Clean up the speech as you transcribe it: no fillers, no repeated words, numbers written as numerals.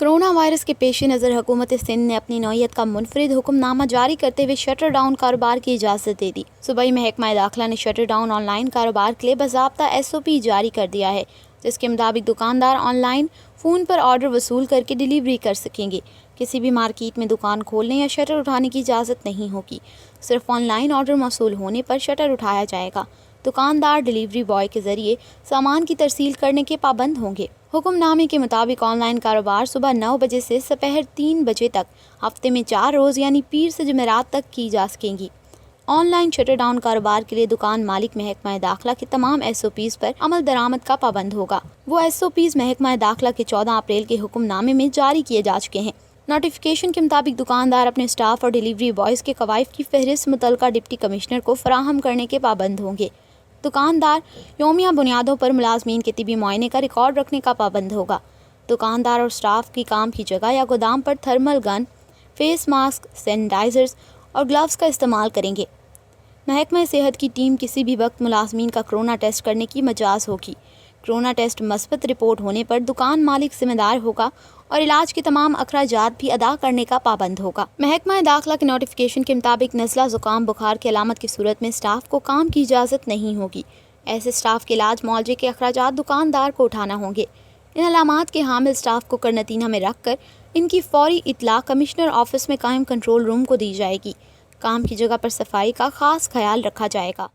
Corona virus के पेश नज़र हुकूमत सिंध ने अपनी नौयत का मुनफरिद हुक्मनामा जारी करते हुए शटर डाउन कारोबार की इजाज़त दे दी। सूबाई महकमा दाखिला ने शटर डाउन ऑनलाइन कारोबार के लिए बाज़ाब्ता SOP जारी कर दिया है, जिसके मुताबिक दुकानदार ऑनलाइन फ़ोन पर ऑर्डर वसूल करके डिलीवरी कर सकेंगे। किसी भी मार्केट में दुकान खोलने या शटर उठाने की इजाज़त नहीं होगी। सिर्फ ऑनलाइन ऑर्डर मौसूल होने पर शटर उठाया जाएगा। दुकानदार डिलीवरी बॉय के ज़रिए सामान की तरसील करने के पाबंद होंगे। हुक्मनामे के मुताबिक ऑनलाइन कारोबार सुबह 9 बजे से दोपहर 3 बजे तक हफ्ते में 4 रोज़ यानी पीर से जुमेरात तक की जा सकेंगी। ऑनलाइन शटर डाउन कारोबार के लिए दुकान मालिक महकमा दाखिला के तमाम SOPs पर अमल दरामद का पाबंद होगा। वो SOPs महकमा दाखिला के 14 अप्रैल के हुक्मनामे में जारी किए जा चुके हैं। नोटिफिकेशन के मुताबिक दुकानदार अपने स्टाफ और डिलीवरी बॉयज़ के कवायद की फहरिस्त मुतल्लिका डिप्टी कमिश्नर को फराहम करने के पाबंद होंगे। दुकानदार यौमिया बुनियादों पर मुलाजमीन के तिबी मुआयने का रिकॉर्ड रखने का पाबंद होगा। दुकानदार और स्टाफ की काम की जगह या गोदाम पर thermal gun, face mask, sanitizers और ग्लव्स का इस्तेमाल करेंगे। महकमा सेहत की टीम किसी भी वक्त मुलाजमीन का कोरोना टेस्ट करने की मजाज होगी। कोरोना टेस्ट मस्बत रिपोर्ट होने पर दुकान मालिक जिम्मेदार होगा और इलाज के तमाम अखराजात भी अदा करने का पाबंद होगा। महकमा दाखिला के नोटिफिकेशन के मुताबिक नज़ला, ज़ुकाम, बुखार की अलामत की सूरत में स्टाफ को काम की इजाज़त नहीं होगी। ऐसे स्टाफ के इलाज मुआवजे के अखराजात दुकानदार को उठाना होंगे। इन अलामात के हामिल स्टाफ को करनतीना में रख कर इनकी फौरी इतला कमिश्नर ऑफिस में कायम कंट्रोल रूम को दी जाएगी। काम की जगह पर सफाई का खास ख्याल रखा जाएगा।